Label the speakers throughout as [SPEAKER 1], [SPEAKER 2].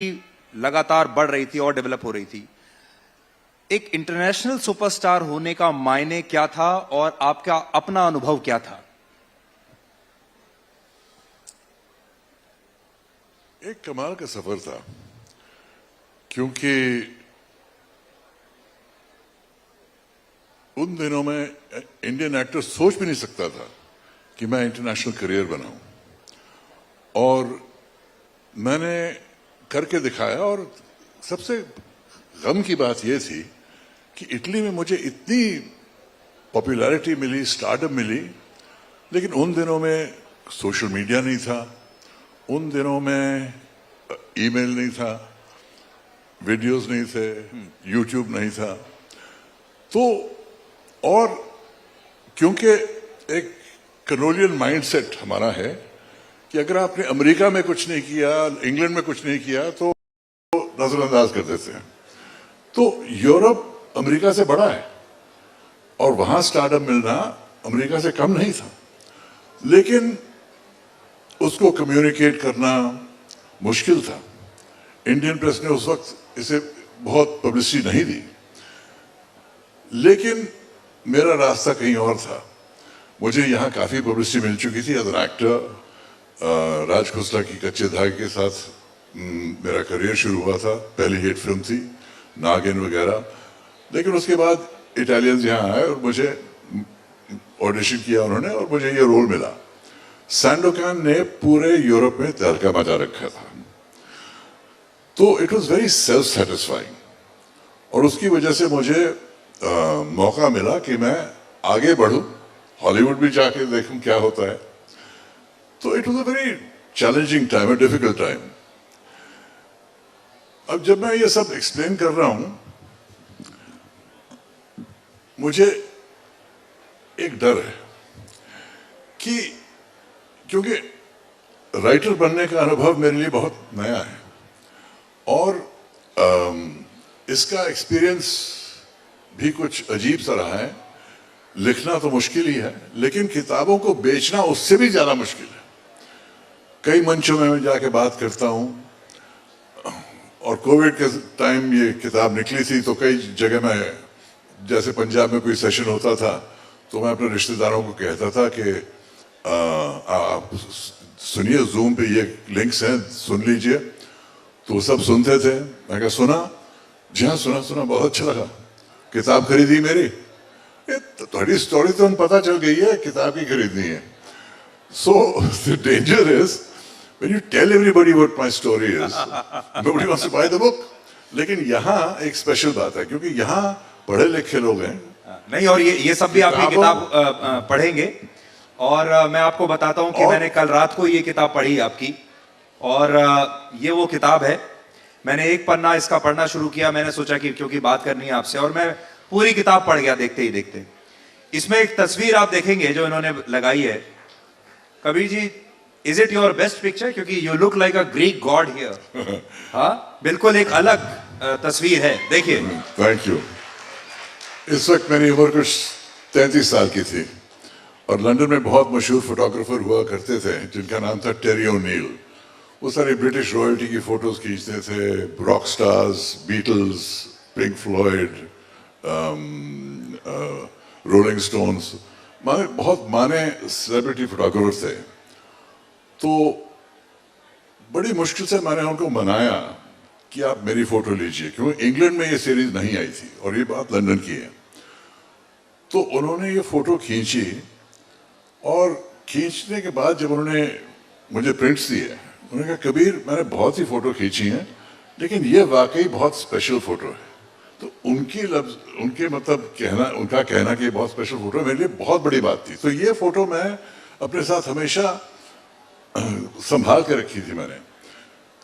[SPEAKER 1] लगातार बढ़ रही थी और डेवलप हो रही थी। एक इंटरनेशनल सुपरस्टार होने का मायने क्या था और आपका अपना अनुभव क्या था?
[SPEAKER 2] एक कमाल का सफर था, क्योंकि उन दिनों में इंडियन एक्टर सोच भी नहीं सकता था कि मैं इंटरनेशनल करियर बनाऊं, और मैंने करके दिखाया। और सबसे गम की बात यह थी कि इटली में मुझे इतनी पॉपुलैरिटी मिली, स्टारडम मिली, लेकिन उन दिनों में सोशल मीडिया नहीं था, उन दिनों में ईमेल नहीं था, वीडियोस नहीं थे, यूट्यूब नहीं था। तो और क्योंकि एक कलोनियल माइंडसेट हमारा है कि अगर आपने अमेरिका में कुछ नहीं किया, इंग्लैंड में कुछ नहीं किया, तो नजरअंदाज कर देते हैं। तो यूरोप अमेरिका से बड़ा है और वहां स्टार्टअप मिलना अमेरिका से कम नहीं था, लेकिन उसको कम्युनिकेट करना मुश्किल था। इंडियन प्रेस ने उस वक्त इसे बहुत पब्लिसिटी नहीं दी, लेकिन मेरा रास्ता कहीं और था। मुझे यहाँ काफी पब्लिसिटी मिल चुकी थी एज एन एक्टर। राज खुसरा की कच्चे धागे के साथ मेरा करियर शुरू हुआ था, पहली हिट फिल्म थी नागिन वगैरह। लेकिन उसके बाद इटालियंस यहाँ आए और मुझे ऑडिशन किया उन्होंने, और मुझे ये रोल मिला। सैंडोकान ने पूरे यूरोप में तहलका मचा रखा था, तो it was very self satisfying, और उसकी वजह से मुझे मौका मिला कि मैं आगे बढ़ूं, हॉलीवुड भी जाके देखूं क्या होता है। तो it was a very challenging time, a difficult time. अब जब मैं ये सब एक्सप्लेन कर रहा हूं, मुझे एक डर है कि क्योंकि राइटर बनने का अनुभव मेरे लिए बहुत नया है, और इसका एक्सपीरियंस भी कुछ अजीब सा रहा है। लिखना तो मुश्किल ही है, लेकिन किताबों को बेचना उससे भी ज्यादा मुश्किल है। कई मंचों में मैं जाके बात करता हूं, और कोविड के टाइम ये किताब निकली थी, तो कई जगह में, जैसे पंजाब में कोई सेशन होता था, तो मैं अपने रिश्तेदारों को कहता था कि आप सुनिए, जूम पे ये लिंक्स हैं, सुन लीजिए। तो सब सुनते थे। मैं कहा सुना? जी हाँ सुना, सुना, बहुत अच्छा लगा। किताब खरीदी मेरी? थोड़ी स्टोरी तो पता चल गई है, किताब ही खरीदनी है। So the danger is when you tell everybody what my story is, nobody wants to buy the book. लेकिन यहाँ एक स्पेशल बात है, क्योंकि यहाँ पढ़े लिखे लोग हैं।
[SPEAKER 1] नहीं, और ये सब भी आपकी किताब पढ़ेंगे, और मैं आपको बताता हूं कि मैंने कल रात को ये किताब पढ़ी आपकी, और ये वो किताब है। मैंने एक पन्ना इसका पढ़ना शुरू किया, मैंने सोचा कि क्योंकि बात करनी है आपसे, और मैं पूरी किताब पढ़ गया देखते ही देखते। इसमें एक तस्वीर आप देखेंगे जो इन्होंने लगाई है। Kabir ji, is it your best picture? क्योंकि you look like a Greek god here. हाँ, बिल्कुल एक अलग तस्वीर है, देखिए।
[SPEAKER 2] Thank you. इस वक्त मेरी उम्र कुछ 33 साल की थी, और लंदन में बहुत मशहूर फोटोग्राफर हुआ करते थे जिनका नाम था टेरी ओ'नील। वो सारे ब्रिटिश रॉयल्टी की फोटोज खींचते थे, rock stars, Beatles, Pink Floyd, Rolling Stones, बहुत माने सेलिब्रिटी फोटोग्राफर थे। तो बड़ी मुश्किल से मैंने उनको मनाया कि आप मेरी फोटो लीजिए, क्योंकि इंग्लैंड में ये सीरीज नहीं आई थी, और ये बात लंदन की है। तो उन्होंने ये फोटो खींची, और खींचने के बाद जब उन्होंने मुझे प्रिंट्स दिए, उन्होंने कहा कबीर, मैंने बहुत सी फोटो खींची हैं, लेकिन ये वाकई बहुत स्पेशल फोटो है। तो उनके मतलब उनका कहना कि बहुत स्पेशल फोटो मेरे लिए बहुत बड़ी बात थी। तो ये फोटो मैं अपने साथ हमेशा संभाल के रखी थी मैंने।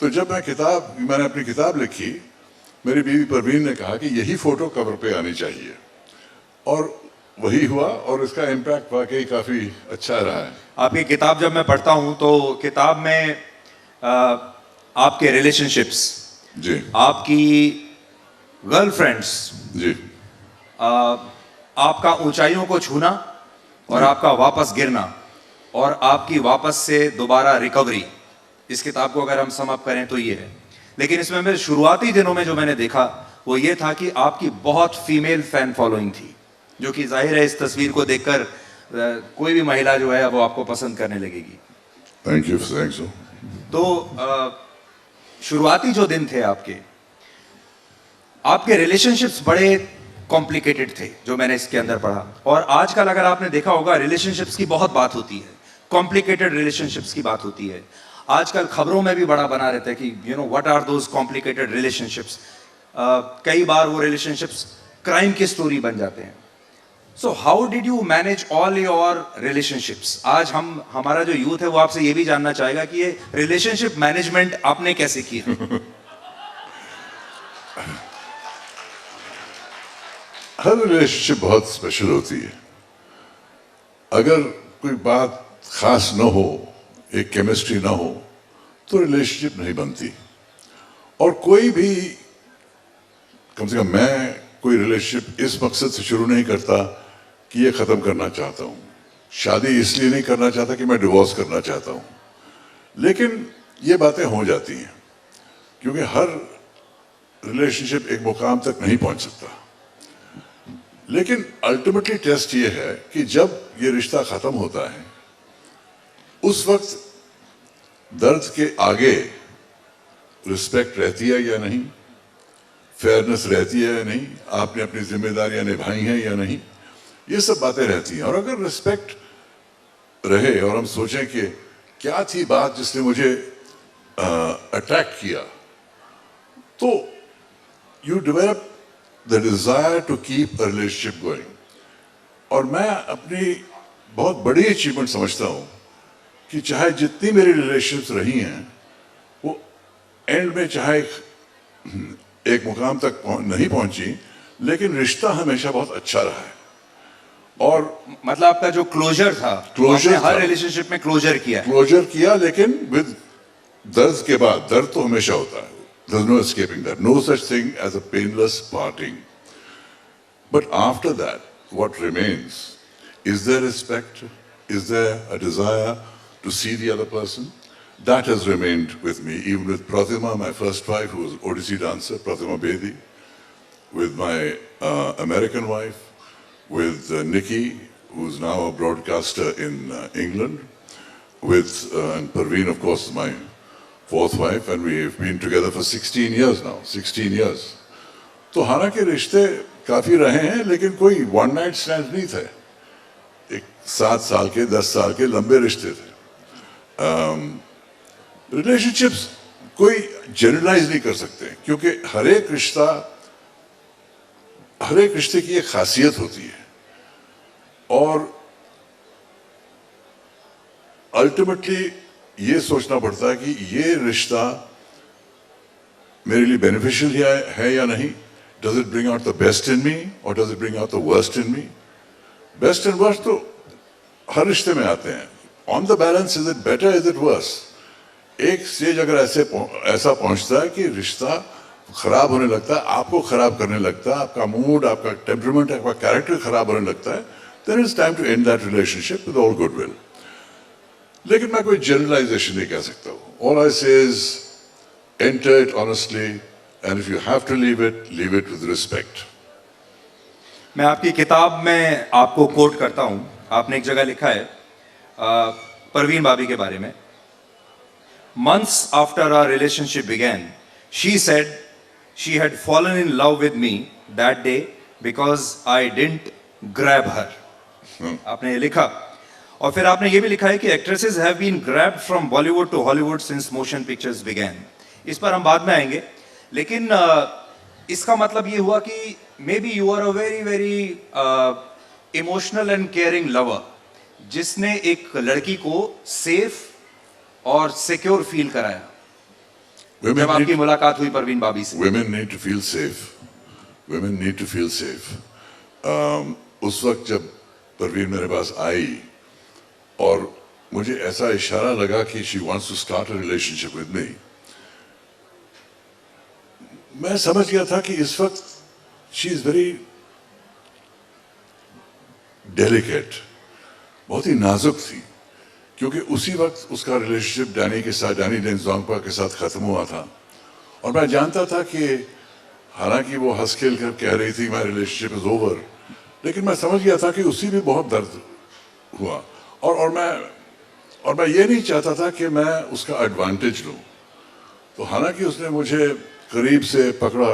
[SPEAKER 2] तो जब मैंने अपनी किताब लिखी, मेरी बीवी परवीन ने कहा कि यही फोटो कवर पे आनी चाहिए, और वही हुआ, और इसका इम्पैक्ट वाकई काफी अच्छा रहा है।
[SPEAKER 1] आपकी किताब जब मैं पढ़ता हूं, तो किताब में आपके रिलेशनशिप्स
[SPEAKER 2] जी,
[SPEAKER 1] आपकी गर्लफ्रेंड्स
[SPEAKER 2] जी,
[SPEAKER 1] आपका ऊंचाइयों को छूना और आपका वापस गिरना, और आपकी वापस से दोबारा रिकवरी, इस किताब को अगर हम सम अप करें तो ये है। लेकिन इसमें मैं शुरुआती दिनों में जो मैंने देखा वो ये था कि आपकी बहुत फीमेल फैन फॉलोइंग थी, जो कि जाहिर है इस तस्वीर को देखकर कोई भी महिला जो है वो आपको पसंद करने लगेगी।
[SPEAKER 2] Thank you for saying so.
[SPEAKER 1] तो शुरुआती जो दिन थे आपके रिलेशनशिप्स बड़े कॉम्प्लिकेटेड थे जो मैंने इसके अंदर पढ़ा, और आजकल अगर आपने देखा होगा रिलेशनशिप्स की बहुत बात होती है, कॉम्प्लिकेटेड रिलेशनशिप्स की बात होती है। आजकल खबरों में भी बड़ा बना रहता है कि you know what are those complicated relationships. कई बार वो रिलेशनशिप्स क्राइम की स्टोरी बन जाते हैं। So how did you manage all your relationships? आज हमारा जो यूथ है वो आपसे ये भी जानना चाहेगा कि ये रिलेशनशिप मैनेजमेंट आपने कैसे किया?
[SPEAKER 2] हर रिलेशनशिप बहुत स्पेशल होती है। अगर कोई बात खास ना हो, एक केमिस्ट्री ना हो, तो रिलेशनशिप नहीं बनती। और कोई भी, कम से कम मैं कोई रिलेशनशिप इस मकसद से शुरू नहीं करता कि ये खत्म करना चाहता हूँ। शादी इसलिए नहीं करना चाहता कि मैं डिवोर्स करना चाहता हूँ, लेकिन ये बातें हो जाती हैं क्योंकि हर रिलेशनशिप एक मुकाम तक नहीं पहुंच सकता। लेकिन अल्टीमेटली टेस्ट ये है कि जब ये रिश्ता खत्म होता है उस वक्त दर्द के आगे रिस्पेक्ट रहती है या नहीं, फेयरनेस रहती है या नहीं, आपने अपनी जिम्मेदारियां निभाई हैं या नहीं, ये सब बातें रहती हैं। और अगर रिस्पेक्ट रहे और हम सोचें कि क्या थी बात जिसने मुझे अट्रैक्ट किया, तो you develop the desire to keep a relationship going. और मैं अपनी बहुत बड़ी अचीवमेंट समझता हूं कि चाहे जितनी मेरी रिलेशंस रही हैं वो एंड में चाहे एक मुकाम तक नहीं पहुंची, लेकिन रिश्ता हमेशा बहुत अच्छा रहा है। और
[SPEAKER 1] मतलब आपका जो क्लोजर था,
[SPEAKER 2] क्लोजर
[SPEAKER 1] हर रिलेशनशिप में क्लोजर किया है।
[SPEAKER 2] क्लोजर किया, लेकिन विद दर्द के बाद, दर्द तो हमेशा होता है, there's no escaping that, no such thing as a painless parting, but after that what remains? Is there respect? Is there a desire to see the other person? That has remained with me, even with Pratima, my first wife, who was an Odissi dancer, Pratima Bedi, with my American wife, with Nikki, who's now a broadcaster in England, with and Parveen, of course, my fourth wife, and we've been together for 16 years now, 16 years. तो हालांकि रिश्ते काफी रहे हैं, लेकिन कोई one night stand नहीं थे। एक 7 साल के, 10 साल के लंबे रिश्ते थे। रिलेशनशिप्स कोई जनरलाइज नहीं कर सकते, क्योंकि हर एक रिश्ते की एक खासियत होती है। और अल्टीमेटली ये सोचना पड़ता है कि ये रिश्ता मेरे लिए बेनिफिशियल है या नहीं। Does it bring out the best in me और does it bring out the worst in me? Best and worst तो हर रिश्ते में आते हैं। On the balance, is it better, is it worse? एक स्टेज अगर ऐसा पहुंचता है कि रिश्ता खराब होने लगता है, आपको खराब करने लगता है, आपका मूड, आपका टेम्परामेंट, आपका कैरेक्टर खराब होने लगता है, then it's time to end that relationship with all goodwill. लेकिन मैं कोई जनरलाइजेशन नहीं कह सकता हूँ। All I say is enter it honestly, and if you have to leave it with respect.
[SPEAKER 1] मैं आपकी किताब में आपको कोट करता हूं। आपने एक जगह लिखा है परवीन भाभी के बारे में, months after our relationship began, she said she had fallen in love with me that day because I didn't grab her. आपने ये लिखा, और फिर आपने ये भी लिखा है कि actresses have been grabbed from Bollywood to Hollywood since motion pictures began. इस पर हम बाद में आएंगे, लेकिन इसका मतलब ये हुआ कि maybe you are a very very emotional and caring lover, जिसने एक लड़की को सेफ और सिक्योर फील कराया। जब आपकी मुलाकात हुई परवीन भाभी से,
[SPEAKER 2] women need to feel safe. Women need to feel safe. उस वक्त जब परवीन मेरे पास आई और मुझे ऐसा इशारा लगा कि she wants to start a relationship with me, मैं समझ गया था कि इस वक्त she is very delicate, बहुत ही नाजुक थी, क्योंकि उसी वक्त उसका रिलेशनशिप डैनी डेन जोंगपा के साथ खत्म हुआ था और मैं जानता था कि हालांकि वो हंस खेल कर कह रही थी माय रिलेशनशिप इज ओवर, लेकिन मैं समझ गया था कि उसी भी बहुत दर्द हुआ। और मैं ये नहीं चाहता था कि मैं उसका एडवांटेज लूं। तो हालांकि उसने मुझे करीब से पकड़ा,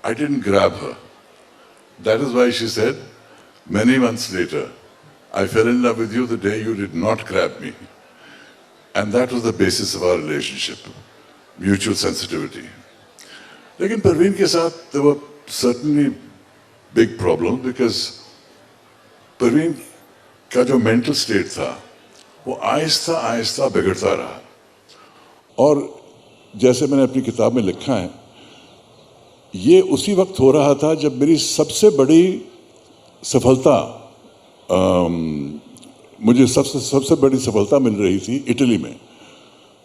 [SPEAKER 2] I didn't grab her. That is why she said many months later, I fell in love with you the day you did not grab me. And that was the basis of our relationship, mutual sensitivity. लेकिन परवीन के साथ there were certainly big problems because Parveen का जो mental state था वो आहिस्ता आहिस्ता बिगड़ता रहा। और जैसे मैंने अपनी किताब में लिखा है, ये उसी वक्त हो रहा था जब मेरी सबसे बड़ी सफलता मुझे सबसे बड़ी सफलता मिल रही थी इटली में।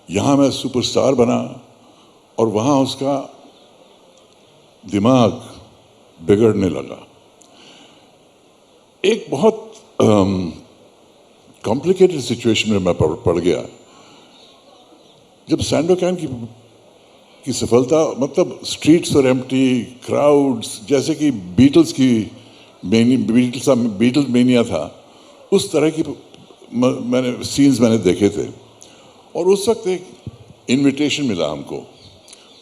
[SPEAKER 2] यहाँ मैं सुपरस्टार बना और वहाँ उसका दिमाग बिगड़ने लगा। एक बहुत कॉम्प्लिकेटेड सिचुएशन में मैं पड़ गया जब सैंडोकैन की सफलता, मतलब स्ट्रीट्स और एम्प्टी, क्राउड्स, जैसे कि बीटल्स मेनिया था, उस तरह की सीन्स मैंने देखे थे। और उस वक्त एक इनविटेशन मिला हमको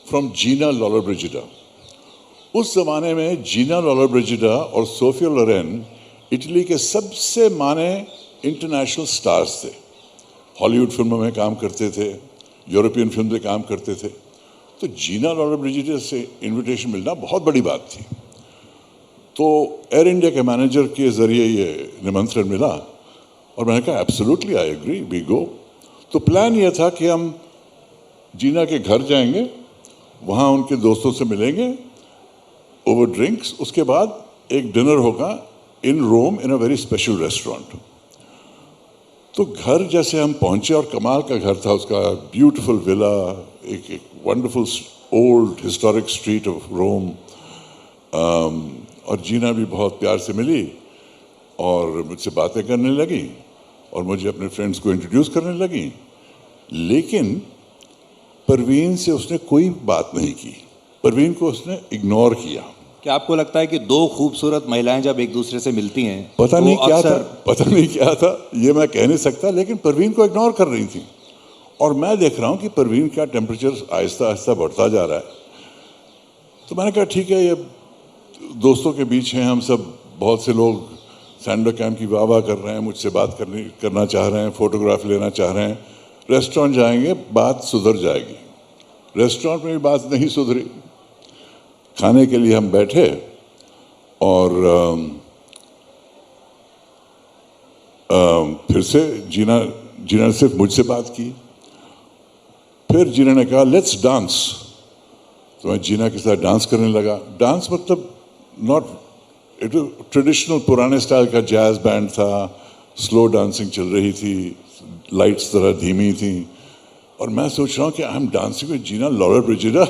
[SPEAKER 2] फ्रॉम जीना लॉलरब्रिजिडा। उस जमाने में जीना लॉलरब्रिजिडा और सोफिया लोरेन इटली के सबसे माने इंटरनेशनल स्टार्स थे। हॉलीवुड फिल्मों में काम करते थे, यूरोपियन फिल्म में काम करते थे। तो जीना लॉलरब्रिजिडा से इनविटेशन मिलना बहुत बड़ी बात थी। तो एयर इंडिया के मैनेजर के ज़रिए ये निमंत्रण मिला और मैंने कहा absolutely I agree, we go. तो प्लान ये था कि हम जीना के घर जाएंगे, वहाँ उनके दोस्तों से मिलेंगे ओवर ड्रिंक्स, उसके बाद एक डिनर होगा इन रोम इन अ वेरी स्पेशल रेस्टोरेंट। तो घर जैसे हम पहुँचे और कमाल का घर था उसका, ब्यूटीफुल विला, एक wonderful old historic street of Rome. और जीना भी बहुत प्यार से मिली और मुझसे बातें करने लगी और मुझे अपने फ्रेंड्स को इंट्रोड्यूस करने लगी। लेकिन परवीन से उसने कोई बात नहीं की, परवीन को उसने इग्नोर किया।
[SPEAKER 3] क्या आपको लगता है कि दो खूबसूरत महिलाएं जब एक दूसरे से मिलती हैं,
[SPEAKER 2] पता नहीं क्या था, ये मैं कह नहीं सकता, लेकिन परवीन को इग्नोर कर रही थी। और मैं देख रहा हूँ कि परवीन का टेम्परेचर आहिस्ता आहिस्ता बढ़ता जा रहा है। तो मैंने कहा ठीक है, ये दोस्तों के बीच हैं हम सब, बहुत से लोग सैंडोकैन की वाह कर रहे हैं, मुझसे बात करना चाह रहे हैं, फोटोग्राफ लेना चाह रहे हैं, रेस्टोरेंट जाएंगे बात सुधर जाएगी। रेस्टोरेंट में भी बात नहीं सुधरी। खाने के लिए हम बैठे और फिर से जीना ने सिर्फ मुझसे बात की। फिर जीना ने कहा लेट्स डांस। तो मैं जीना के साथ डांस करने लगा। डांस मतलब नॉट इट ट्रेडिशनल पुराने स्टाइल का जैज बैंड था, स्लो डांसिंग चल रही थी, लाइट्स तरह धीमी थी। और मैं सोच रहा हूँ कि आई एम डांसिंग विद जीना लॉलरब्रिजिडा,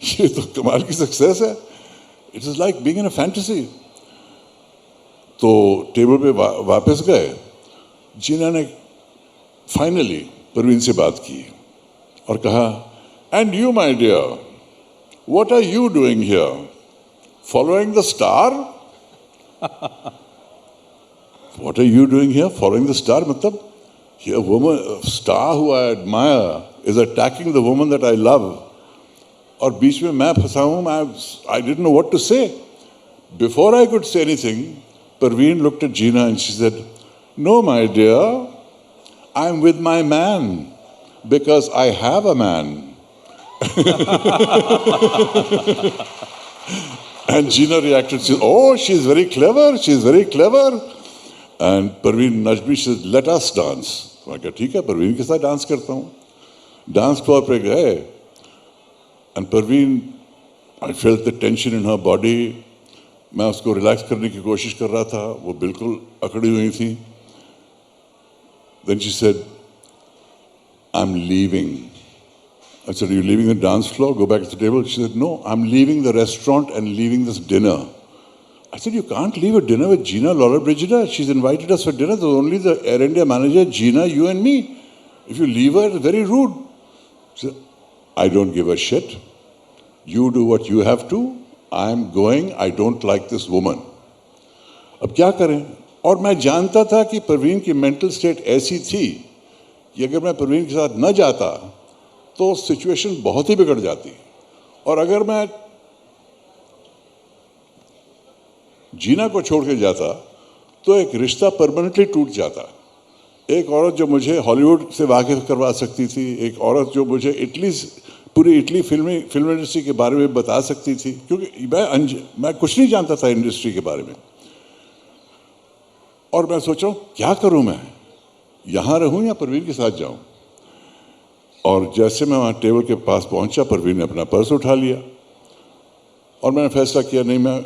[SPEAKER 2] ये तो कमाल की सक्सेस है। It is like being in a fantasy. तो टेबल पे वापस गए। जीना ने फाइनली परवीन से बात की और कहा and you my dear, what are you doing here, following the star? What are you doing here, following the star? मतलब a woman, a star who I admire is attacking the woman that I love. और बीच में मैं फंसा हूँ। I didn't know what to say. Before I could say anything, Parveen looked at Gina and she said, "No, my dear, I'm with my man because I have a man." And Gina reacted. She said, "Oh, she's very clever. She's very clever." And Parveen nudged me. She said, "Let us dance." मैं कहा ठीक है, परवीन के साथ dance करता हूँ। Dance floor पे गए and Parveen, I felt the tension in her body. मैं उसको रिलैक्स करने की कोशिश कर रहा था, वो बिल्कुल अकड़ी हुई थी। Then she said, "I am leaving." I said, "Are you leaving the dance floor? Go back to the table." She said, "No, I'm leaving the restaurant and leaving this dinner." I said, "You can't leave a dinner with Gina Lollobrigida. She's invited us for dinner. There's only the Air India manager, Gina, you and me. If you leave her, it's very rude." She said, "I don't give a shit. You do what you have to, I am going, I don't like this woman. अब क्या करें? और मैं जानता था कि परवीन की mental state ऐसी थी कि अगर मैं परवीन के साथ न जाता तो सिचुएशन बहुत ही बिगड़ जाती, और अगर मैं जीना को छोड़ के जाता तो एक रिश्ता परमानेंटली टूट जाता। एक औरत जो मुझे हॉलीवुड से वाकिफ करवा सकती थी, एक औरत जो मुझे पूरी इटली फिल्म इंडस्ट्री के बारे में बता सकती थी, क्योंकि मैं कुछ नहीं जानता था इंडस्ट्री के बारे में। और मैं सोच रहा हूँ क्या करूँ, मैं यहाँ रहूँ या परवीन के साथ जाऊँ। और जैसे मैं वहाँ टेबल के पास पहुँचा, परवीन ने अपना पर्स उठा लिया और मैंने फैसला किया नहीं,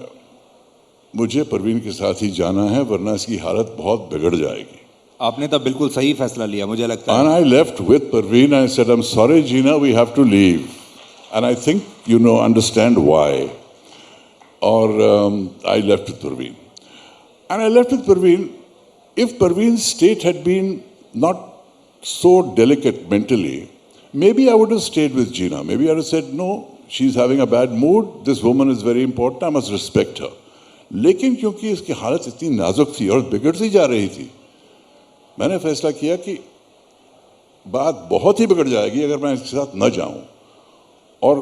[SPEAKER 2] मुझे परवीन के साथ ही जाना है, वरना इसकी हालत बहुत बिगड़ जाएगी।
[SPEAKER 3] आपने तो बिल्कुल सही फैसला लिया, मुझे लगता है।
[SPEAKER 2] And I left with Parveen. I said, I'm sorry, Gina, we have to leave. And I think you understand why. Or I left with Parveen. And I left with Parveen. If Parveen's state had been not so delicate mentally, maybe I would have stayed with Gina. Maybe I would have said, no, she's having a bad mood. This woman is very important. I must respect her. लेकिन क्योंकि इसकी हालत इतनी नाजुक थी और बिगड़ती जा रही थी, मैंने फैसला किया कि बात बहुत ही बिगड़ जाएगी अगर मैं इसके साथ न जाऊं, और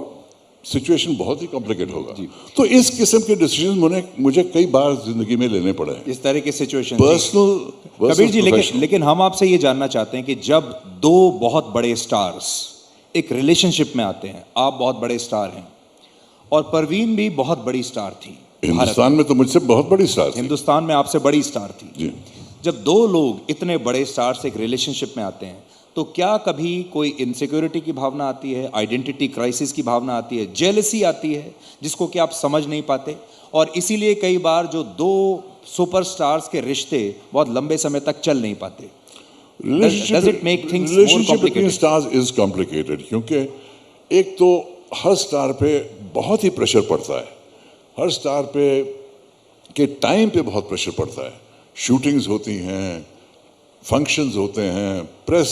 [SPEAKER 2] सिचुएशन बहुत ही कॉम्प्लिकेट होगा। तो इस किस्म के डिसीजन मुझे कई बार जिंदगी में लेने पड़े हैं,
[SPEAKER 3] इस तरह के सिचुएशन।
[SPEAKER 2] पर्सनल।
[SPEAKER 3] कबीर जी, लेकिन हम आपसे ये जानना चाहते हैं कि जब दो बहुत बड़े स्टार्स एक रिलेशनशिप में आते हैं, आप बहुत बड़े स्टार हैं और परवीन भी बहुत बड़ी स्टार थी,
[SPEAKER 2] हिंदुस्तान में तो मुझसे बहुत बड़ी स्टार थी,
[SPEAKER 3] हिंदुस्तान में आपसे बड़ी स्टार थी
[SPEAKER 2] जी।
[SPEAKER 3] जब दो लोग इतने बड़े स्टार्स एक रिलेशनशिप में आते हैं तो क्या कभी कोई इनसिक्योरिटी की भावना आती है, आइडेंटिटी क्राइसिस की भावना आती है, जेलसी आती है जिसको कि आप समझ नहीं पाते, और इसीलिए कई बार जो दो सुपरस्टार्स के रिश्ते बहुत लंबे समय तक चल नहीं पाते? Does it make things more
[SPEAKER 2] relationship between
[SPEAKER 3] complicated?
[SPEAKER 2] Stars is complicated, क्योंकि एक तो हर स्टार पे बहुत ही प्रेशर पड़ता है, हर स्टार पे के टाइम पे बहुत प्रेशर पड़ता है। शूटिंग्स होती हैं, फंक्शंस होते हैं, प्रेस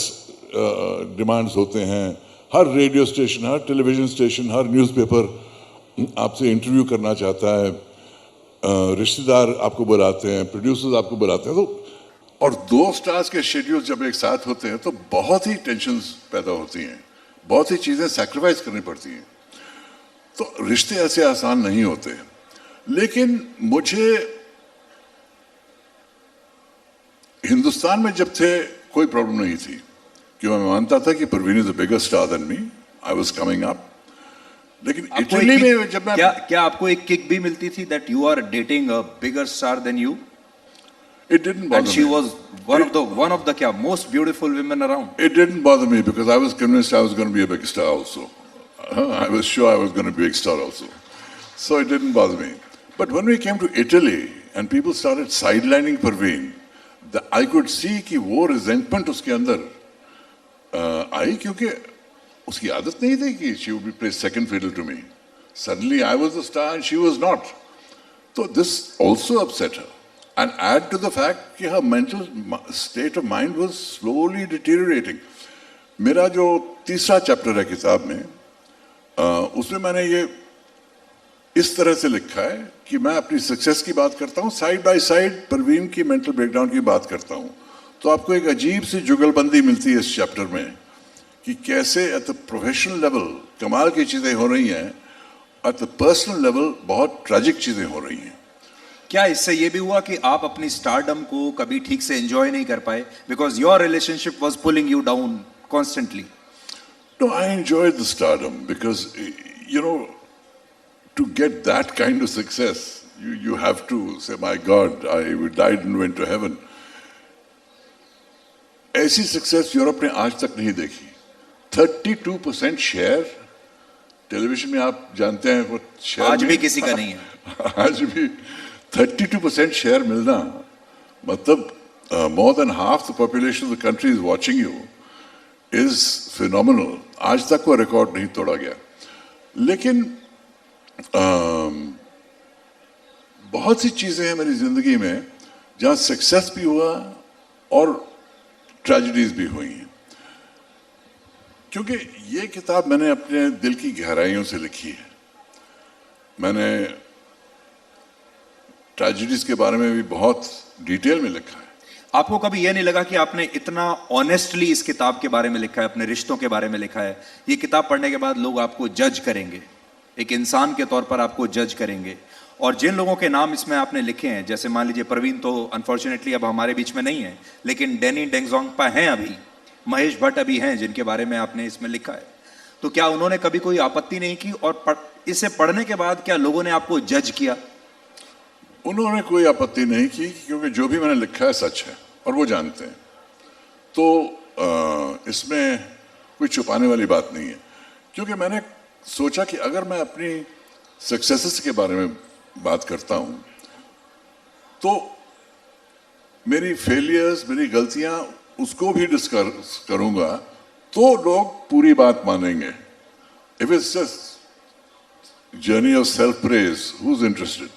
[SPEAKER 2] डिमांड्स होते हैं, हर रेडियो स्टेशन, हर टेलीविज़न स्टेशन, हर न्यूज़पेपर आपसे इंटरव्यू करना चाहता है, रिश्तेदार आपको बुलाते हैं, प्रोड्यूसर्स आपको बुलाते हैं। तो और दो स्टार्स के शेड्यूल जब एक साथ होते हैं तो बहुत ही टेंशन्स पैदा होती हैं, बहुत ही चीज़ें सैक्रिफाइस करनी पड़ती हैं। तो रिश्ते ऐसे आसान नहीं होते। लेकिन मुझे हिंदुस्तान में जब थे कोई प्रॉब्लम नहीं थी, क्योंकि मैं मानता था कि Parveen is a bigger star than me, I was coming up. लेकिन इटली में जब मैं
[SPEAKER 1] क्या आपको एक किक भी मिलती थी that you are dating a bigger star than you?
[SPEAKER 2] It didn't bother
[SPEAKER 1] And she
[SPEAKER 2] me.
[SPEAKER 1] was one of the most beautiful women around.
[SPEAKER 2] It didn't bother me because I was convinced I was going to be a big star also. I was sure I was going to be a big star also. So it didn't bother me. But when we came to Italy and people started sidelining Parveen, I could see कि वो resentment उसके अंदर आई, क्योंकि उसकी आदत नहीं थी कि she would play second fiddle to me. Suddenly I was the star and she was not. So this also upset her. And add to the fact कि her mental state of mind was slowly deteriorating. मेरा जो तीसरा chapter है किताब में, उसमें मैंने ये इस तरह से लिखा है कि मैं अपनी सक्सेस की बात करता हूँ, साइड बाय साइड परवीन की मेंटल ब्रेकडाउन की बात करता हूँ। तो आपको एक अजीब सी जुगलबंदी मिलती है इस चैप्टर में कि कैसे एट द प्रोफेशनल लेवल कमाल की चीज़ें हो रही हैं, एट द पर्सनल लेवल बहुत ट्रेजिक चीज़ें हो रही हैं।
[SPEAKER 1] क्या इससे ये भी हुआ कि आप अपनी स्टारडम को कभी ठीक से एंजॉय नहीं कर पाए because your relationship was pulling you down constantly?
[SPEAKER 2] No, I enjoyed the stardom because, to get that kind of success, you have to say, my God, I died and went to heaven. ऐसी success Europe ने आज तक नहीं देखी। 32% share television में, आप जानते हैं वो शेयर
[SPEAKER 1] आज भी किसी का नहीं है।
[SPEAKER 2] आज भी 32% शेयर मिलना मतलब more than half the population of the country is watching you is phenomenal. आज तक वो रिकॉर्ड नहीं तोड़ा गया। लेकिन बहुत सी चीज़ें हैं मेरी ज़िंदगी में जहाँ सक्सेस भी हुआ और ट्रेजेडीज भी हुई हैं, क्योंकि ये किताब मैंने अपने दिल की गहराइयों से लिखी है। मैंने ट्रेजेडीज के बारे में भी बहुत डिटेल में लिखा है।
[SPEAKER 1] आपको कभी यह नहीं लगा कि आपने इतना ऑनेस्टली इस किताब के बारे में लिखा है, अपने रिश्तों के बारे में लिखा है, ये किताब पढ़ने के बाद लोग आपको जज करेंगे, एक इंसान के तौर पर आपको जज करेंगे, और जिन लोगों के नाम इसमें आपने लिखे हैं, जैसे मान लीजिए प्रवीण तो अनफॉर्चुनेटली अब हमारे बीच में नहीं है, लेकिन डैनी डेंगजोंगपा हैं अभी, महेश भट्ट अभी हैं जिनके बारे में आपने इसमें लिखा है, तो क्या उन्होंने कभी कोई आपत्ति नहीं की? और इसे पढ़ने के बाद क्या लोगों ने आपको जज किया?
[SPEAKER 2] उन्होंने कोई आपत्ति नहीं की, क्योंकि जो भी मैंने लिखा है सच है और वो जानते हैं। तो इसमें कोई छुपाने वाली बात नहीं है, क्योंकि मैंने सोचा कि अगर मैं अपनी सक्सेसेस के बारे में बात करता हूं तो मेरी फेलियर्स, मेरी गलतियां उसको भी डिस्कस करूंगा तो लोग पूरी बात मानेंगे। If it's just journey of self praise, who is interested?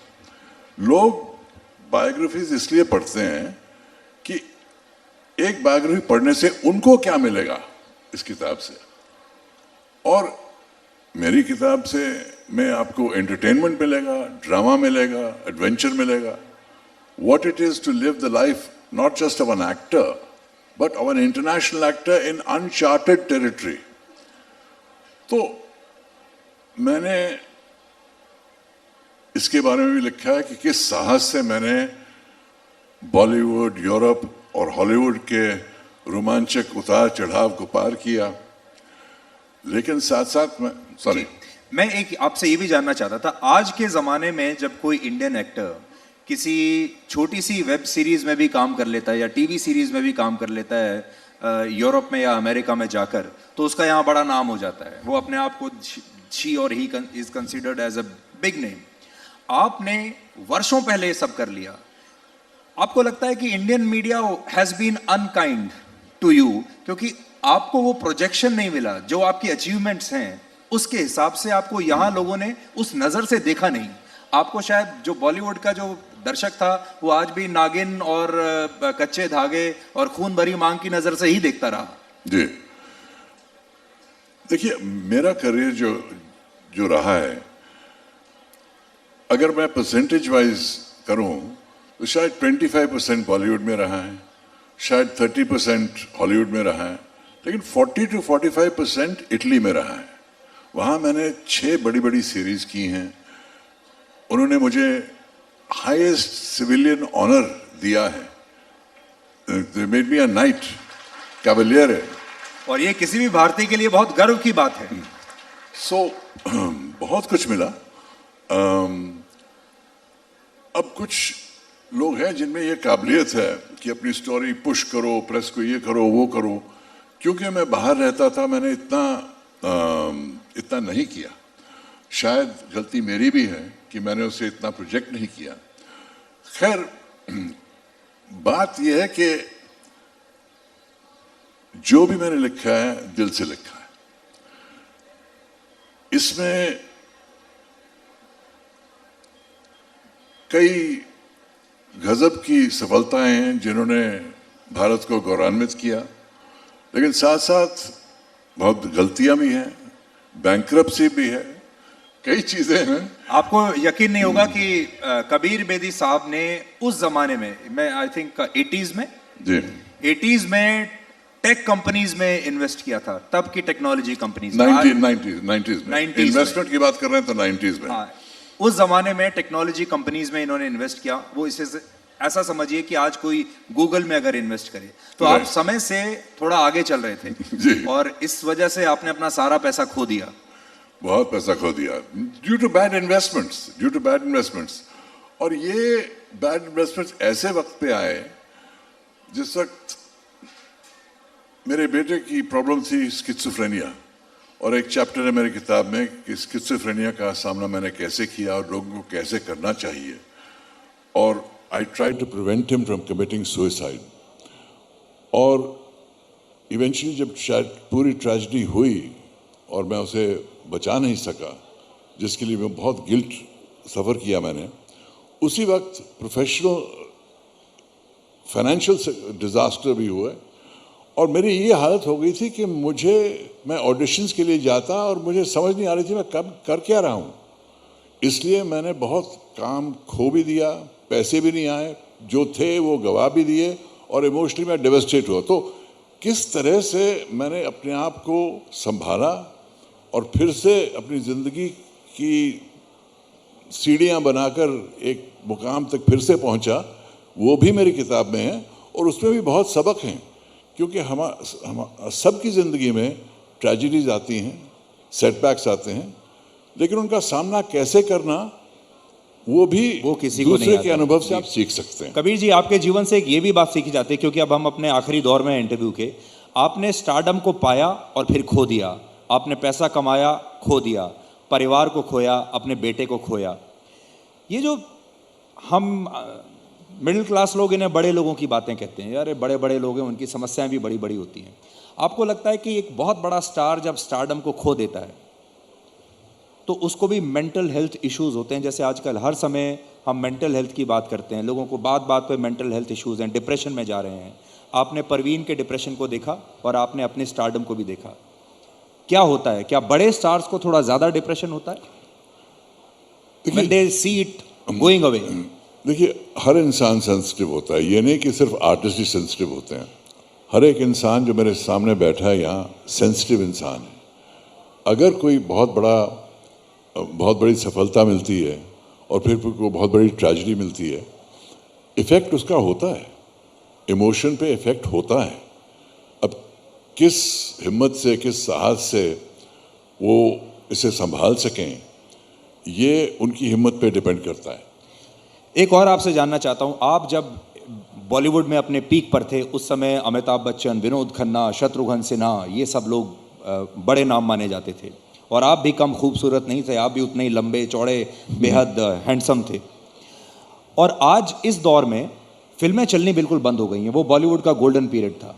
[SPEAKER 2] लोग बायोग्राफीज इसलिए पढ़ते हैं कि एक बायोग्राफी पढ़ने से उनको क्या मिलेगा इस किताब से, और मेरी किताब से में आपको एंटरटेनमेंट मिलेगा, ड्रामा मिलेगा, एडवेंचर मिलेगा, what it is to live the life not just of an actor but of an international actor in uncharted territory. तो मैंने इसके बारे में भी लिखा है कि किस साहस से मैंने बॉलीवुड, यूरोप और हॉलीवुड के रोमांचक उतार चढ़ाव को पार किया, लेकिन साथ साथ
[SPEAKER 1] मैं एक आपसे ये भी जानना चाहता था, आज के ज़माने में जब कोई इंडियन एक्टर किसी छोटी सी वेब सीरीज़ में भी काम कर लेता है या टीवी सीरीज़ में भी काम कर लेता है यूरोप में या अमेरिका में जाकर, तो उसका यहाँ बड़ा नाम हो जाता है, वो अपने आप को शी और he is considered as a big name. आपने वर्षों पहले ये सब कर लिया, आपको लगता है कि Indian media has been unkind to you क्योंकि आपको वो प्रोजेक्शन नहीं मिला जो आपकी अचीवमेंट्स हैं, उसके हिसाब से आपको यहाँ लोगों ने उस नज़र से देखा नहीं? आपको शायद जो बॉलीवुड का जो दर्शक था वो आज भी नागिन और कच्चे धागे और खून भरी मांग की नज़र से ही देखता रहा।
[SPEAKER 2] जी, देखिए, मेरा करियर जो रहा है, अगर मैं परसेंटेज वाइज करूं तो शायद 25% बॉलीवुड में रहा है, शायद 30% हॉलीवुड में रहा है, लेकिन 40 to 45% इटली में रहा है। वहाँ मैंने 6 बड़ी बड़ी सीरीज की हैं। उन्होंने मुझे हाईएस्ट सिविलियन ऑनर दिया है, they made me a night, Cavalier है,
[SPEAKER 1] और ये किसी भी भारतीय के लिए बहुत गर्व की बात है।
[SPEAKER 2] सो बहुत कुछ मिला। अब कुछ लोग हैं जिनमें ये काबिलियत है कि अपनी स्टोरी पुश करो, प्रेस को ये करो, वो करो। क्योंकि मैं बाहर रहता था, मैंने इतना नहीं किया। शायद गलती मेरी भी है कि मैंने उसे इतना प्रोजेक्ट नहीं किया। खैर, बात यह है कि जो भी मैंने लिखा है दिल से लिखा है। इसमें कई गजब की सफलताएं हैं जिन्होंने भारत को गौरवान्वित किया, लेकिन साथ साथ बहुत गलतियां भी हैं, बैंकरप्सी भी है, कई चीजें हैं।
[SPEAKER 1] आपको यकीन नहीं होगा कि कबीर बेदी साहब ने उस जमाने में, मैं आई थिंक 80s में
[SPEAKER 2] जी
[SPEAKER 1] 80s में टेक कंपनीज में इन्वेस्ट किया था, तब की टेक्नोलॉजी कंपनीज
[SPEAKER 2] 90s में इन्वेस्टमेंट की बात कर रहे हैं तो 90s में।
[SPEAKER 1] हाँ, उस जमाने में टेक्नोलॉजी कंपनीज में इन्होंने इन्वेस्ट किया। वो इसे ऐसा समझिए कि आज कोई गूगल में अगर इन्वेस्ट करे तो आप समय से थोड़ा आगे चल रहे थे
[SPEAKER 2] जी।
[SPEAKER 1] और इस वजह से आपने अपना सारा पैसा खो दिया।
[SPEAKER 2] बहुत पैसा खो दिया ड्यू टू बैड इन्वेस्टमेंट्स। और ये बैड इन्वेस्टमेंट्स ऐसे वक्त पे आए जिस वक्त मेरे बेटे की प्रॉब्लम थी स्किज़ोफ्रेनिया, और एक चैप्टर है मेरी किताब में कि स्किज़ोफ्रेनिया का सामना मैंने कैसे किया और लोगों को कैसे करना चाहिए, और I try to prevent him from committing suicide. और इवेंचुअली जब शायद पूरी ट्रेजेडी हुई और मैं उसे बचा नहीं सका, जिसके लिए मैं बहुत गिल्ट सफ़र किया मैंने, उसी वक्त प्रोफेशनल फाइनेंशियल डिज़ास्टर भी हुआ और मेरी ये हालत हो गई थी कि मैं ऑडिशंस के लिए जाता और मुझे समझ नहीं आ रही थी मैं कब कर क्या रहा हूँ। इसलिए मैंने बहुत काम खो भी दिया, पैसे भी नहीं आए, जो थे वो गवा भी दिए, और इमोशनली मैं डेवस्टेट हुआ। तो किस तरह से मैंने अपने आप को संभाला और फिर से अपनी ज़िंदगी की सीढ़ियाँ बनाकर एक मुकाम तक फिर से पहुँचा, वो भी मेरी किताब में है। और उसमें भी बहुत सबक हैं, क्योंकि हम सबकी ज़िंदगी में ट्रेजेडीज आती हैं, सेटबैक्स आते हैं, लेकिन उनका सामना कैसे करना वो
[SPEAKER 3] किसी को नहीं
[SPEAKER 2] दूसरे के
[SPEAKER 3] आता।
[SPEAKER 2] अनुभव से आप सीख सकते हैं।
[SPEAKER 3] कबीर जी, आपके जीवन से एक ये भी बात सीखी जाती है, क्योंकि अब हम अपने आखिरी दौर में इंटरव्यू के, आपने स्टारडम को पाया और फिर खो दिया, आपने पैसा कमाया, खो दिया, परिवार को खोया, अपने बेटे को खोया। ये जो हम मिडिल क्लास लोग इन्हें बड़े लोगों की बातें कहते हैं, यार बड़े बड़े लोग हैं, उनकी समस्याएं भी बड़ी बड़ी होती हैं। आपको लगता है कि एक बहुत बड़ा स्टार जब स्टारडम को खो देता है तो उसको भी मेंटल हेल्थ इश्यूज होते हैं? जैसे आजकल हर समय हम मेंटल हेल्थ की बात करते हैं, लोगों को बात बात पे मेंटल हेल्थ इश्यूज हैं, डिप्रेशन में जा रहे हैं। आपने परवीन के डिप्रेशन को देखा और आपने अपने स्टारडम को भी देखा। क्या होता है, क्या बड़े स्टार्स को थोड़ा ज़्यादा डिप्रेशन होता है when they see it going away?
[SPEAKER 2] देखिए, हर इंसान सेंसिटिव होता है, ये नहीं कि सिर्फ आर्टिस्ट ही सेंसिटिव होते हैं। हर एक इंसान जो मेरे सामने बैठा है यहाँ सेंसिटिव इंसान है। अगर कोई बहुत बड़ी सफलता मिलती है और फिर कोई बहुत बड़ी ट्रेजेडी मिलती है, इफ़ेक्ट उसका होता है, इमोशन पे इफ़ेक्ट होता है। अब किस हिम्मत से, किस साहस से वो इसे संभाल सकें, ये उनकी हिम्मत पे डिपेंड करता है।
[SPEAKER 3] एक और आपसे जानना चाहता हूं, आप जब बॉलीवुड में अपने पीक पर थे, उस समय अमिताभ बच्चन, विनोद खन्ना, शत्रुघ्न सिन्हा, ये सब लोग बड़े नाम माने जाते थे, और आप भी कम खूबसूरत नहीं थे, आप भी उतने ही लंबे चौड़े, बेहद हैंडसम थे। और आज इस दौर में फिल्में चलनी बिल्कुल बंद हो गई हैं। वो बॉलीवुड का गोल्डन पीरियड था,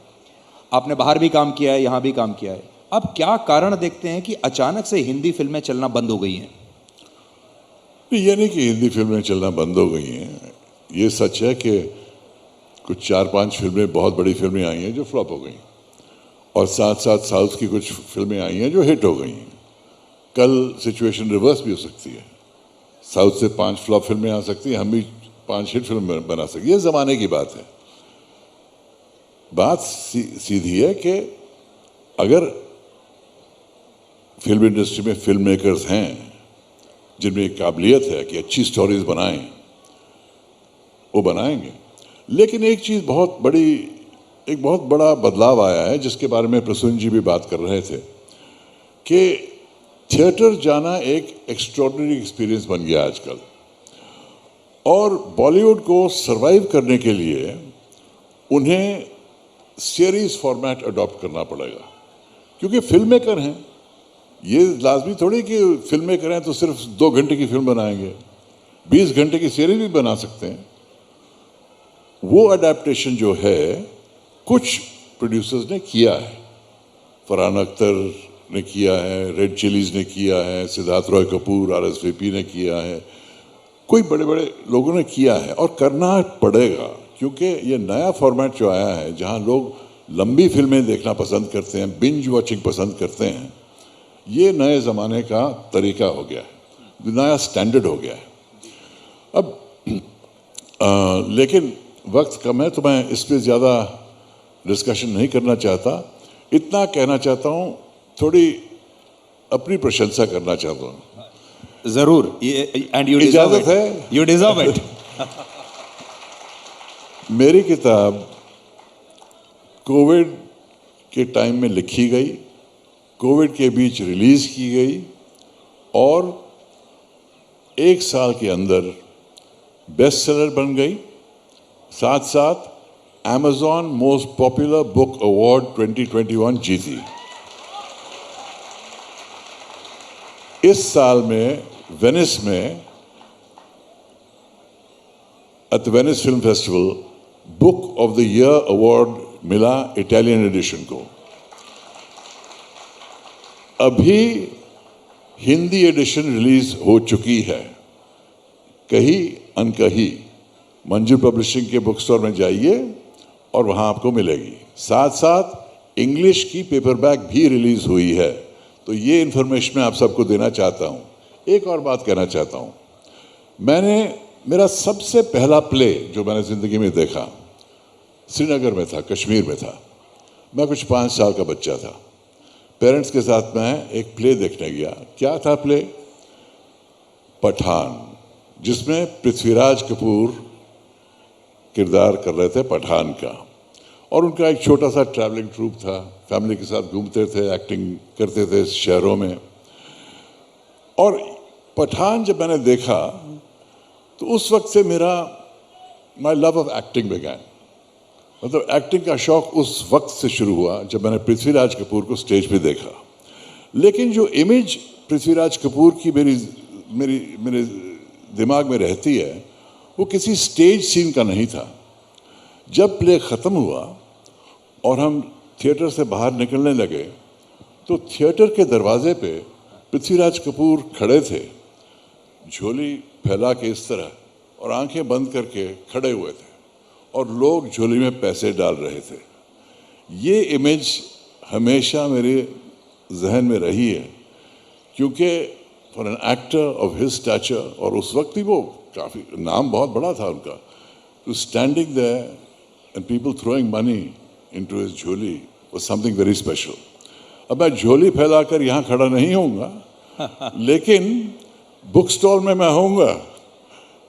[SPEAKER 3] आपने बाहर भी काम किया है, यहाँ भी काम किया है। अब क्या कारण देखते हैं कि अचानक से हिंदी फिल्में चलना बंद हो गई हैं?
[SPEAKER 2] ये नहीं कि हिंदी फिल्में चलना बंद हो गई हैं, ये सच है कि कुछ 4-5 फिल्में, बहुत बड़ी फिल्में आई हैं जो फ्लॉप हो गई, और साथ साथ साउथ की कुछ फिल्में आई हैं जो हिट हो गई हैं। कल सिचुएशन रिवर्स भी हो सकती है, साउथ से 5 फ्लॉप फिल्में आ सकती हैं, हम भी 5 हिट फिल्म बना सकते हैं। ये ज़माने की बात है। बात सीधी है कि अगर फिल्म इंडस्ट्री में फिल्म मेकर्स हैं जिनमें काबिलियत है कि अच्छी स्टोरीज बनाएं, वो बनाएंगे। लेकिन एक चीज़ एक बहुत बड़ा बदलाव आया है, जिसके बारे में प्रसून जी भी बात कर रहे थे, कि थिएटर जाना एक एक्स्ट्रॉर्डिनरी एक्सपीरियंस बन गया आजकल, और बॉलीवुड को सरवाइव करने के लिए उन्हें सीरीज फॉर्मेट अडॉप्ट करना पड़ेगा, क्योंकि फिल्म मेकर हैं। ये लाजमी थोड़ी कि फिल्म मेकर हैं तो सिर्फ 2 घंटे की फिल्म बनाएंगे, 20 घंटे की सीरीज भी बना सकते हैं। वो अडेप्टेशन जो है कुछ प्रोड्यूसर्स ने किया है, फरहान अख्तर ने किया है, रेड चिलीज ने किया है, सिद्धार्थ रॉय कपूर, RSVP ने किया है, कोई बड़े बड़े लोगों ने किया है, और करना पड़ेगा, क्योंकि ये नया फॉर्मेट जो आया है, जहां लोग लंबी फिल्में देखना पसंद करते हैं, बिंज वॉचिंग पसंद करते हैं, ये नए ज़माने का तरीका हो गया है, नया स्टैंडर्ड हो गया है। अब लेकिन वक्त कम है तो मैं इस पर ज़्यादा डिस्कशन नहीं करना चाहता। इतना कहना चाहता हूँ, थोड़ी अपनी प्रशंसा करना चाहता हूँ।
[SPEAKER 3] जरूर, एंड यू
[SPEAKER 2] इजाज़त है,
[SPEAKER 3] यू डिजर्व इट।
[SPEAKER 2] मेरी किताब कोविड के टाइम में लिखी गई, कोविड के बीच रिलीज़ की गई, और 1 साल के अंदर बेस्ट सेलर बन गई। साथ साथ Amazon most popular book award 2021 जीती। इस साल में वेनिस में at the Venice film festival book of the year award मिला इटालियन एडिशन को। अभी हिंदी एडिशन रिलीज हो चुकी है, कहीं अनकहीं मंजू पब्लिशिंग के बुक स्टोर में जाइए और वहाँ आपको मिलेगी। साथ साथ इंग्लिश की पेपरबैक भी रिलीज़ हुई है। तो ये इन्फॉर्मेशन मैं आप सबको देना चाहता हूँ। एक और बात कहना चाहता हूँ। मेरा सबसे पहला प्ले जो मैंने ज़िंदगी में देखा श्रीनगर में था, कश्मीर में था। मैं कुछ 5 साल का बच्चा था। पेरेंट्स के साथ मैं एक प्ले देखने गया। क्या था प्ले? पठान, जिसमें पृथ्वीराज कपूर किरदार कर रहे थे पठान का, और उनका एक छोटा सा ट्रैवलिंग ट्रूप था। फैमिली के साथ घूमते थे, एक्टिंग करते थे शहरों में। और पठान जब मैंने देखा तो उस वक्त से my love of acting began. मतलब एक्टिंग का शौक उस वक्त से शुरू हुआ जब मैंने पृथ्वीराज कपूर को स्टेज पे देखा। लेकिन जो इमेज पृथ्वीराज कपूर की मेरे दिमाग में रहती है वो किसी स्टेज सीन का नहीं था। जब प्ले ख़त्म हुआ और हम थिएटर से बाहर निकलने लगे तो थिएटर के दरवाजे पे पृथ्वीराज कपूर खड़े थे, झोली फैला के इस तरह, और आंखें बंद करके खड़े हुए थे, और लोग झोली में पैसे डाल रहे थे। ये इमेज हमेशा मेरे जहन में रही है, क्योंकि for an actor of his stature, और उस वक्त ही वो काफ़ी नाम बहुत बड़ा था उनका, to standing there and people throwing money into his झोली वाज समथिंग वेरी स्पेशल। अब मैं झोली फैलाकर यहाँ खड़ा नहीं होऊंगा, लेकिन बुक स्टॉल में मैं होऊंगा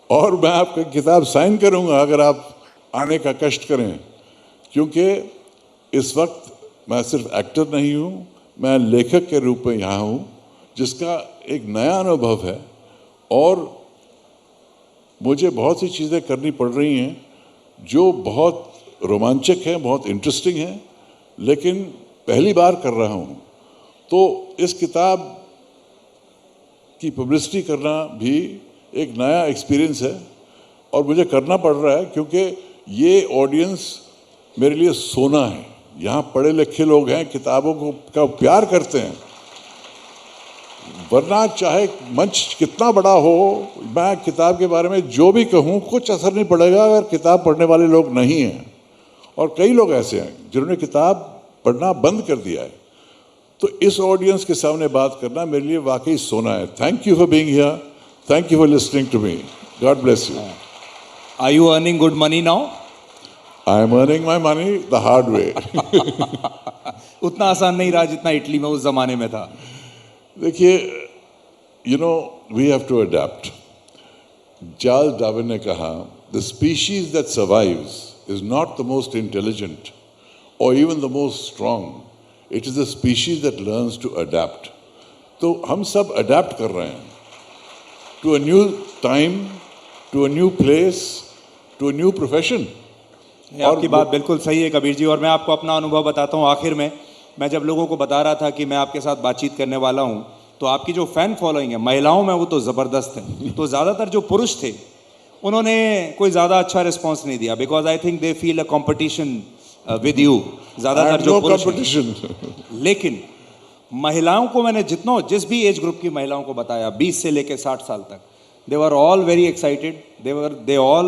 [SPEAKER 2] और मैं आपकी किताब साइन करूंगा अगर आप आने का कष्ट करें। क्योंकि इस वक्त मैं सिर्फ एक्टर नहीं हूँ, मैं लेखक के रूप में यहाँ हूँ, जिसका एक नया अनुभव है, और मुझे बहुत सी चीज़ें करनी पड़ रही हैं जो बहुत रोमांचक हैं, बहुत इंटरेस्टिंग हैं, लेकिन पहली बार कर रहा हूँ। तो इस किताब की पब्लिसिटी करना भी एक नया एक्सपीरियंस है, और मुझे करना पड़ रहा है क्योंकि ये ऑडियंस मेरे लिए सोना है। यहाँ पढ़े लिखे लोग हैं, किताबों का प्यार करते हैं, वरना चाहे मंच कितना बड़ा हो, मैं किताब के बारे में जो भी कहूँ कुछ असर नहीं पड़ेगा अगर किताब पढ़ने वाले लोग नहीं हैं। और कई लोग ऐसे हैं जिन्होंने किताब पढ़ना बंद कर दिया है। तो इस ऑडियंस के सामने बात करना मेरे लिए वाकई सोना है। Thank you for being here, thank you for listening to me, God bless you.
[SPEAKER 3] Are you earning good money now?
[SPEAKER 2] I am earning my money the hard way.
[SPEAKER 3] उतना आसान नहीं रहा जितना इटली में उस जमाने में था।
[SPEAKER 2] देखिए, you know, we have to adapt. Charles Darwin ने कहा, the species that survives is not the most intelligent or even the most strong. It is the species that learns to adapt. तो हम सब adapt कर रहे हैं to a new time, to a new place, to a new profession.
[SPEAKER 3] आपकी बात बिल्कुल सही है कबीर जी। और मैं आपको अपना अनुभव बताता हूँ। आखिर में मैं जब लोगों को बता रहा था कि मैं आपके साथ बातचीत करने वाला हूँ, तो आपकी जो फैन फॉलोइंग है महिलाओं में वो तो ज़बरदस्त है। तो ज़्यादातर जो पुरुष थे उन्होंने कोई ज़्यादा अच्छा रिस्पॉन्स नहीं दिया, because I think they feel a competition with you. ज़्यादातर जो पुरुष हैं। लेकिन महिलाओं को मैंने जिस भी एज ग्रुप की महिलाओं को बताया, 20 से लेकर 60 साल तक, they were all very excited, they all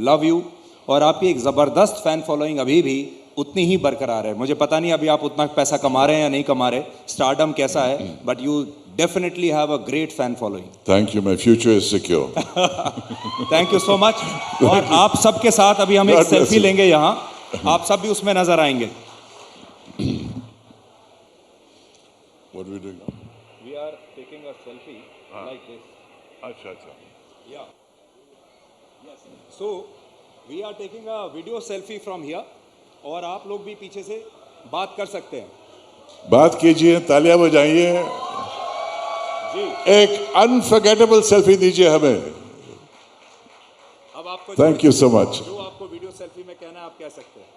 [SPEAKER 3] love you. और आपकी एक ज़बरदस्त फ़ैन फॉलोइंग अभी भी उतनी ही बरकरार है। मुझे पता नहीं अभी आप उतना पैसा कमा रहे हैं या नहीं कमा रहे, स्टारडम कैसा है, but you definitely have a great fan following.
[SPEAKER 2] Thank you, my future is secure.
[SPEAKER 3] Thank you so much. और आप सबके साथ अभी हम एक सेल्फी लेंगे यहाँ, आप सब भी उसमें नजर आएंगे।
[SPEAKER 2] What are we doing now?
[SPEAKER 3] We are taking a selfie like this.
[SPEAKER 2] अच्छा अच्छा।
[SPEAKER 3] Yeah. Yes. So we are taking a video selfie from here. और आप लोग भी पीछे से बात कर सकते हैं।
[SPEAKER 2] बात कीजिए, तालियां बजाइए,
[SPEAKER 3] जी।
[SPEAKER 2] एक अनफॉरगेटेबल सेल्फी दीजिए हमें।
[SPEAKER 3] अब आपको
[SPEAKER 2] थैंक यू सो मच।
[SPEAKER 3] जो आपको वीडियो सेल्फी में कहना है आप कह सकते हैं।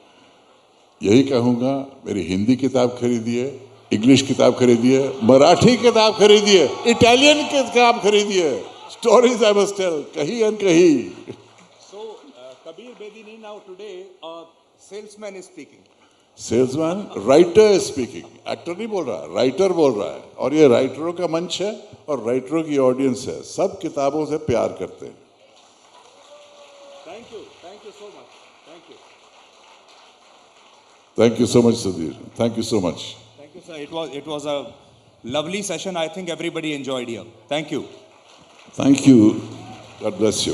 [SPEAKER 2] यही कहूंगा, मेरी हिंदी किताब खरीदिए, इंग्लिश किताब खरीदिए, मराठी किताब खरीदिए, इटालियन किताब खरीदिए, स्टोरीज आई मस्ट टेल, कहीं अन कहीं।
[SPEAKER 3] So Kabir Bedini, now today a salesman is speaking.
[SPEAKER 2] Salesman, writer speaking, actor नहीं बोल रहा, राइटर बोल रहा है। और ये राइटरों का मंच है और राइटरों की ऑडियंस है, सब किताबों से प्यार करते हैं।
[SPEAKER 3] Thank you so much, thank you,
[SPEAKER 2] thank you so much Sudhir, thank you so much.
[SPEAKER 3] sir. It was a lovely session. I think everybody enjoyed here. Thank you.
[SPEAKER 2] Thank you, God bless you.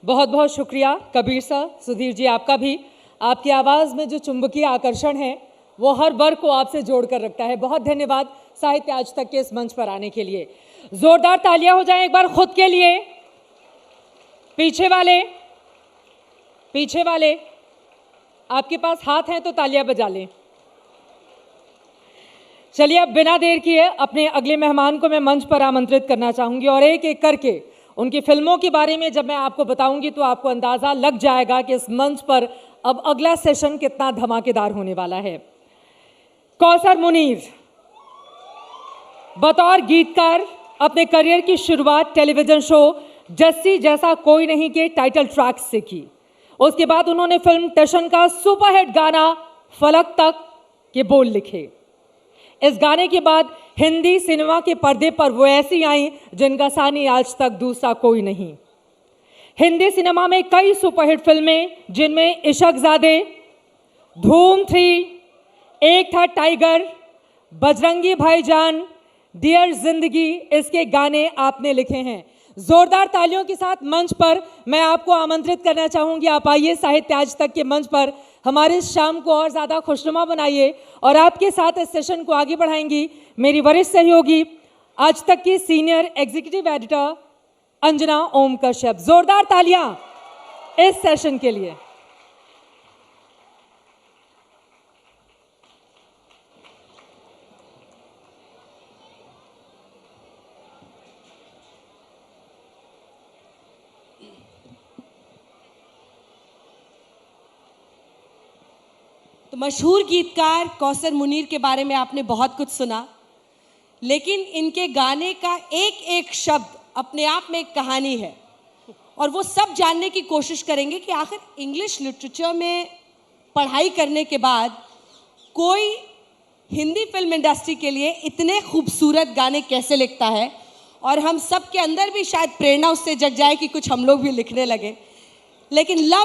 [SPEAKER 4] बहुत बहुत शुक्रिया Kabir sir, Sudhir ji आपका भी। आपकी आवाज़ में जो चुंबकीय आकर्षण है वो हर वर्ग को आपसे जोड़ कर रखता है। बहुत धन्यवाद साहित्य आज तक के इस मंच पर आने के लिए। जोरदार तालियां हो जाएं एक बार खुद के लिए। पीछे वाले आपके पास हाथ हैं तो तालियां बजा लें। चलिए अब बिना देर किए अपने अगले मेहमान को मैं मंच पर आमंत्रित करना चाहूंगी और एक एक करके उनकी फिल्मों के बारे में जब मैं आपको बताऊंगी तो आपको अंदाजा लग जाएगा कि इस मंच पर अब अगला सेशन कितना धमाकेदार होने वाला है। कौसर मुनीर बतौर गीतकार अपने करियर की शुरुआत टेलीविजन शो जस्सी जैसा कोई नहीं के टाइटल ट्रैक से की। उसके बाद उन्होंने फिल्म टशन का सुपरहिट गाना फलक तक के बोल लिखे। इस गाने के बाद हिंदी सिनेमा के पर्दे पर वो ऐसी आई जिनका सानी आज तक दूसरा कोई नहीं। हिंदी सिनेमा में कई सुपरहिट फिल्में जिनमें इश्कज़ादे, धूम 3, एक था टाइगर, बजरंगी भाईजान, डियर जिंदगी, इसके गाने आपने लिखे हैं। जोरदार तालियों के साथ मंच पर मैं आपको आमंत्रित करना चाहूंगी। आप आइए साहित्य आज तक के मंच पर, हमारे इस शाम को और ज़्यादा खुशनुमा बनाइए और आपके साथ इस सेशन को आगे बढ़ाएंगी मेरी वरिष्ठ सहयोगी आज तक की senior executive editor Anjana Om Kashyap. जोरदार तालियां इस सेशन के लिए।
[SPEAKER 5] तो मशहूर गीतकार कौसर मुनीर के बारे में आपने बहुत कुछ सुना, लेकिन इनके गाने का एक एक शब्द अपने आप में एक कहानी है और वो सब जानने की कोशिश करेंगे कि आखिर इंग्लिश लिटरेचर में पढ़ाई करने के बाद कोई हिंदी फिल्म इंडस्ट्री के लिए इतने खूबसूरत गाने कैसे लिखता है और हम सब के अंदर भी शायद प्रेरणा उससे जग जाए कि कुछ हम लोग भी लिखने लगे। लेकिन लव